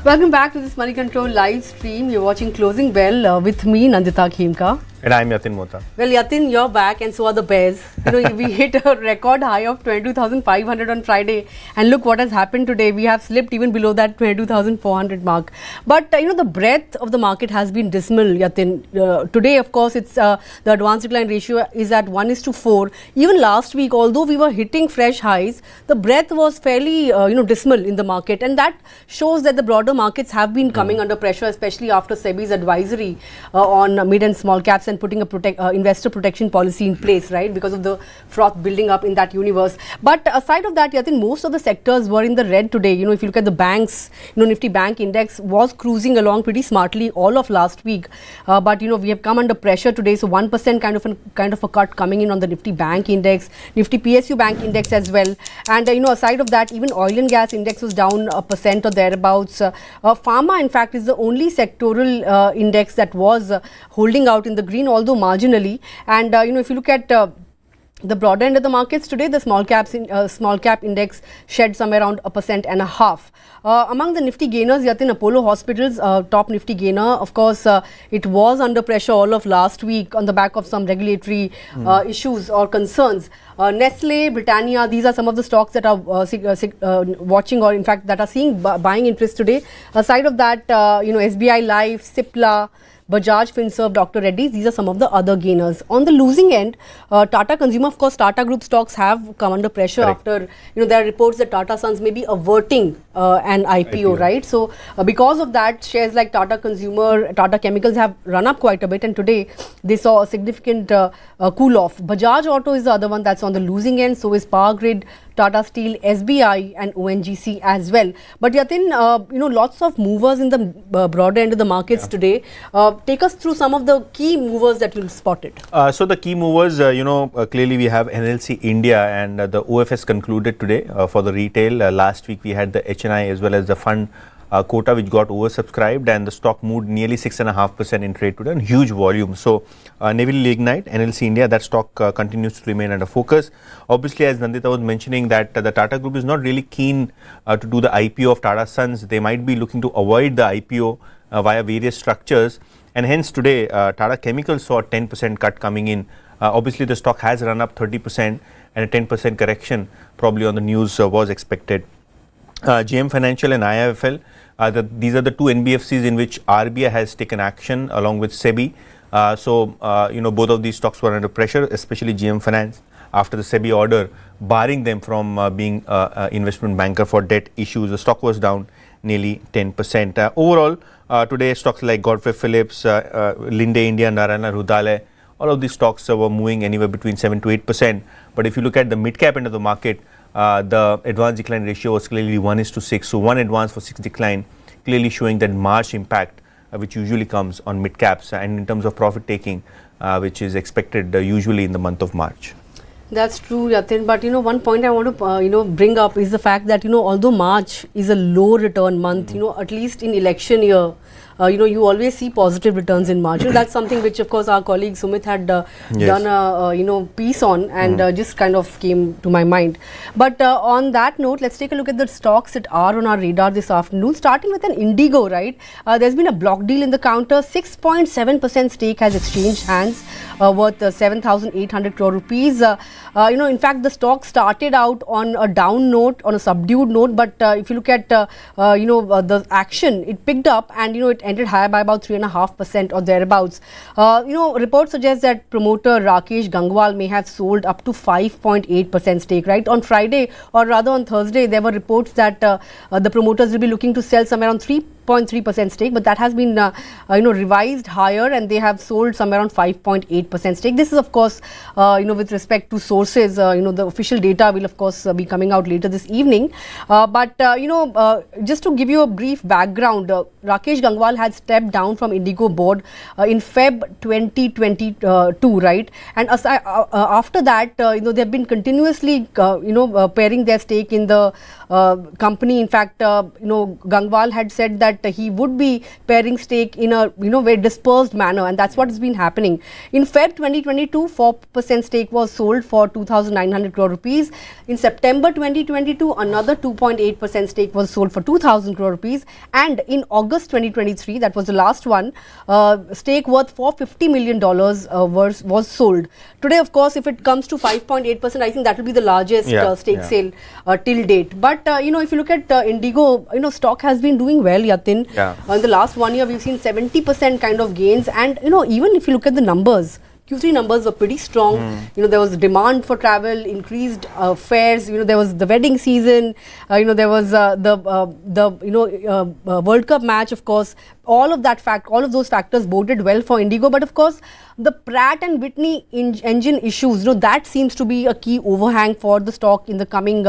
Welcome back to this Moneycontrol live stream. You're watching Closing Bell with me, Nandita Khemka. And I'm Yatin Mota. Well, Yatin, you're back and so are the Bears. We hit a record high of 22,500 on Friday. And look what has happened today. We have slipped even below that 22,400 mark. But, the breadth of the market has been dismal, Yatin. Today, of course, it's the advance decline ratio is at 1:4. Even last week, although we were hitting fresh highs, the breadth was fairly, dismal in the market. And that shows that the broader markets have been coming under pressure, especially after SEBI's advisory on mid and small caps and putting a investor protection policy in place, right, because of the froth building up in that universe. But aside of that, I think most of the sectors were in the red today. If you look at the banks, Nifty Bank Index was cruising along pretty smartly all of last week. But we have come under pressure today, so 1% kind of a cut coming in on the Nifty Bank Index, Nifty PSU Bank Index as well. And aside of that, even oil and gas index was down 1% or thereabouts. Pharma, in fact, is the only sectoral index that was holding out in the green, although marginally. And if you look at the broader end of the markets today, the small cap index shed somewhere around 1.5%. Among the Nifty gainers, Yatin, Apollo Hospitals, top Nifty gainer. Of course, it was under pressure all of last week on the back of some regulatory issues or concerns. Nestle, Britannia, these are some of the stocks that are watching, or in fact that are seeing buying interest today. Aside of that, SBI Life, Cipla, Bajaj Finserv, Dr. Reddy's, these are some of the other gainers. On the losing end, Tata Consumer, of course, Tata Group stocks have come under pressure after, there are reports that Tata Sons may be averting an IPO, right? So, because of that, shares like Tata Consumer, Tata Chemicals have run up quite a bit, and today they saw a significant cool off. Bajaj Auto is the other one that's on the losing end, so is Power Grid, Tata Steel, SBI and ONGC as well. But Yatin, lots of movers in the broader end of the markets today. Take us through some of the key movers that you spotted. So the key movers, clearly we have NLC India, and the OFS concluded today for the retail. Last week we had the HNI as well as the fund quota, which got oversubscribed, and the stock moved nearly 6.5% in trade today on huge volume. So Navy Lignite, NLC India, that stock continues to remain under focus. Obviously, as Nandita was mentioning, that the Tata Group is not really keen to do the IPO of Tata Sons. They might be looking to avoid the IPO via various structures, and hence today Tata Chemicals saw a 10% cut coming in. Obviously, the stock has run up 30%, and a 10% correction probably on the news was expected. GM Financial and IIFL, these are the two NBFCs in which RBI has taken action along with SEBI. Both of these stocks were under pressure, especially GM Finance, after the SEBI order barring them from being investment banker for debt issues. The stock was down nearly 10%. Overall, today stocks like Godfrey Phillips, Linde India, Narayana Hrudayalaya, all of these stocks were moving anywhere between 7 to 8%. But if you look at the mid-cap end of the market, the advance decline ratio was clearly 1:6. So 1 advance for 6 decline, clearly showing that March impact, which usually comes on mid-caps, and in terms of profit taking, which is expected usually in the month of March. That's true, Yatin. But one point I want to bring up is the fact that although March is a low return month, at least in election year, you always see positive returns in March. That's something which, of course, our colleague Sumit had done a piece on, and just kind of came to my mind. But on that note, let's take a look at the stocks that are on our radar this afternoon, starting with an IndiGo, right? There's been a block deal in the counter. 6.7% stake has exchanged hands worth 7,800 crore rupees. In fact, the stock started out on a down note, on a subdued note, but if you look at the action, it picked up, and it ended higher by about 3.5% or thereabouts. Reports suggest that promoter Rakesh Gangwal may have sold up to 5.8% stake, right? On Friday, or rather on Thursday, there were reports that the promoters will be looking to sell somewhere around 3.3% stake, but that has been revised higher, and they have sold somewhere around 5.8% stake. This is, of course, with respect to sources, the official data will, of course, be coming out later this evening. But just to give you a brief background, Rakesh Gangwal had stepped down from IndiGo board in Feb 2022, right? And after that, they have been continuously, paring their stake in the company. In fact, Gangwal had said that that he would be paring stake in a very dispersed manner, and that's what has been happening. In Feb 2022, 4% stake was sold for 2,900 crore rupees. In September 2022, another 2.8% stake was sold for 2,000 crore rupees, and in August 2023, that was the last one, stake worth $450 million was sold. Today, of course, if it comes to 5.8%, I think that will be the largest stake sale till date. But if you look at IndiGo, stock has been doing well, Yatin. In the last 1 year, we've seen 70% kind of gains, and even if you look at the numbers, Q3 numbers were pretty strong. There was demand for travel, increased fares. There was the wedding season. There was the World Cup match. Of course, all of those factors boded well for IndiGo. But of course, the Pratt and Whitney engine issues, that seems to be a key overhang for the stock in the coming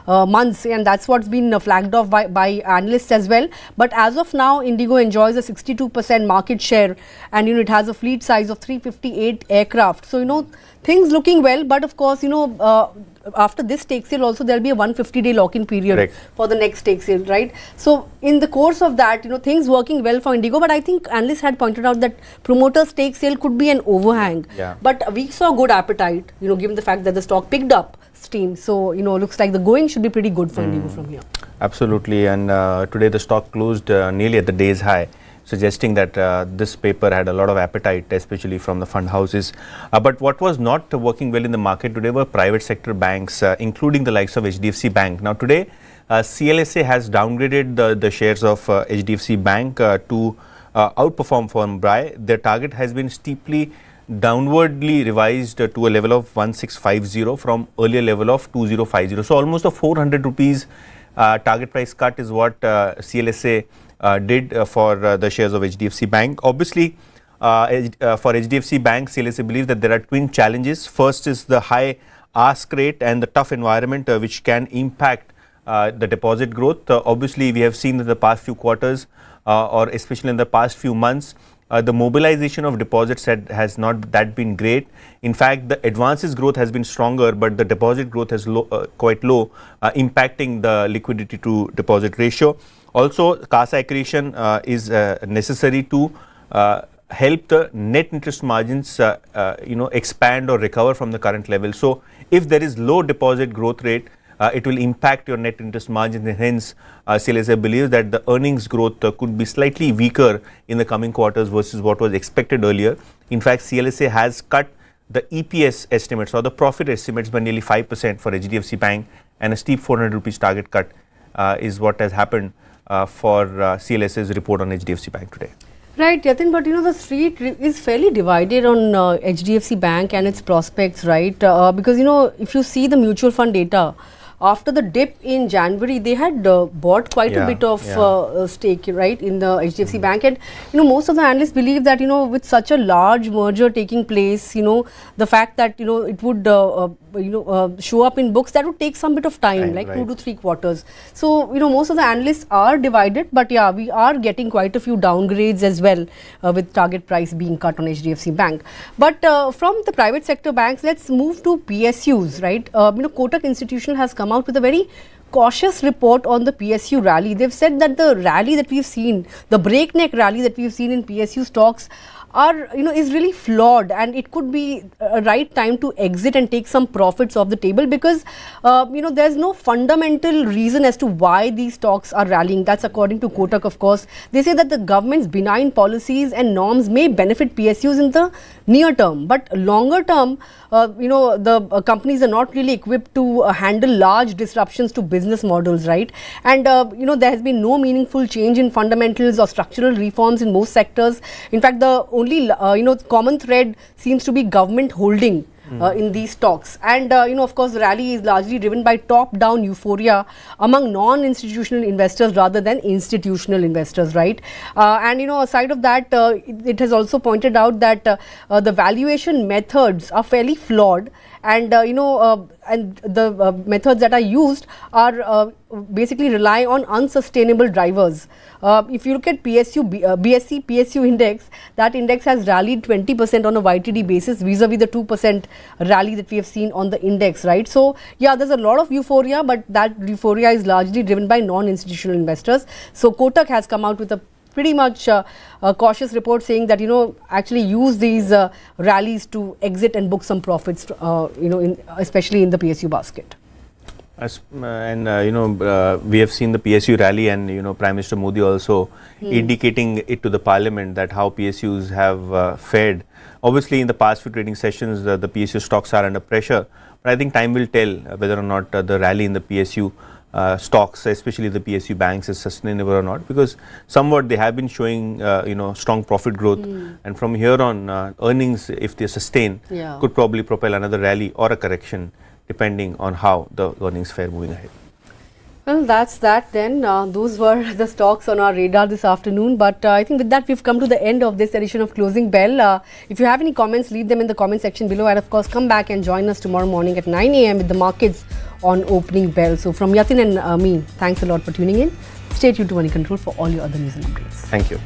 months, and that's what's been flagged off by analysts as well. But as of now, IndiGo enjoys a 62% market share, and it has a fleet size of 358 aircraft. So things looking well. But of course, after this stake sale also there will be a 150-day lock-in period for the next stake sale, right? So in the course of that, things working well for IndiGo, but I think analysts had pointed out that promoter stake sale could be an overhang. But we saw good appetite, given the fact that the stock picked up steam. So looks like the going should be pretty good for IndiGo from here. Absolutely. And today the stock closed nearly at the day's high, suggesting that this paper had a lot of appetite, especially from the fund houses. But what was not working well in the market today were private sector banks, including the likes of HDFC Bank. Now today, CLSA has downgraded the shares of HDFC Bank to outperform from buy. Their target has been steeply downwardly revised to a level of 1650 from earlier level of 2050. So almost a 400 rupees target price cut is what CLSA did for the shares of HDFC Bank. Obviously, for HDFC Bank, CLSA believes that there are twin challenges. First is the high ask rate and the tough environment which can impact the deposit growth. Obviously, we have seen in the past few quarters or especially in the past few months, the mobilization of deposits has not that been great. In fact, the advances growth has been stronger, but the deposit growth is quite low, impacting the liquidity to deposit ratio. Also, CASA accretion is necessary to help the net interest margins, expand or recover from the current level. So, if there is low deposit growth rate, it will impact your net interest margins, and hence CLSA believes that the earnings growth could be slightly weaker in the coming quarters versus what was expected earlier. In fact, CLSA has cut the EPS estimates or the profit estimates by nearly 5% for HDFC Bank, and a steep 400 rupees target cut is what has happened for CLSA's report on HDFC Bank today. Right, Yatin, but the street is fairly divided on HDFC Bank and its prospects, right? Because if you see the mutual fund data, after the dip in January, they had bought quite a bit of stake, right, in the HDFC Bank. And, most of the analysts believe that, with such a large merger taking place, the fact that, it would, show up in books, that would take some bit of time, like 2 to 3 quarters. So, most of the analysts are divided, but yeah, we are getting quite a few downgrades as well, with target price being cut on HDFC Bank. But from the private sector banks, let's move to PSUs, right? Kotak Institutional has come out with a very cautious report on the PSU rally. They've said that the rally that we've seen, the breakneck rally that we've seen in PSU stocks is really flawed, and it could be a right time to exit and take some profits off the table, because there's no fundamental reason as to why these stocks are rallying. That's according to Kotak, of course. They say that the government's benign policies and norms may benefit PSUs in the near term, but longer term, the companies are not really equipped to handle large disruptions to business models, right? And there has been no meaningful change in fundamentals or structural reforms in most sectors. In fact, the only common thread seems to be government holding in these stocks. And of course, the rally is largely driven by top-down euphoria among non-institutional investors rather than institutional investors, right? And aside of that, it has also pointed out that the valuation methods are fairly flawed, and and the methods that are used are basically rely on unsustainable drivers. If you look at BSE PSU index, that index has rallied 20% on a YTD basis vis-a-vis the 2% rally that we have seen on the index, right? So yeah, there's a lot of euphoria, but that euphoria is largely driven by non-institutional investors. So Kotak has come out with a pretty much a cautious report saying that actually use these rallies to exit and book some profits, especially in the PSU basket. We have seen the PSU rally, and Prime Minister Modi also indicating it to the Parliament that how PSUs have fared. Obviously, in the past few trading sessions, the PSU stocks are under pressure, but I think time will tell whether or not the rally in the PSU stocks, especially the PSU banks, is sustainable or not, because somewhat they have been showing strong profit growth, and from here on earnings, if they sustain, could probably propel another rally or a correction depending on how the earnings fare moving ahead. Well, that's that then. Those were the stocks on our radar this afternoon. But I think with that, we've come to the end of this edition of Closing Bell. If you have any comments, leave them in the comment section below. And of course, come back and join us tomorrow morning at 9 a.m. with the markets on opening bell. So from Yatin and me, thanks a lot for tuning in. Stay tuned to Moneycontrol for all your other news and updates. Thank you.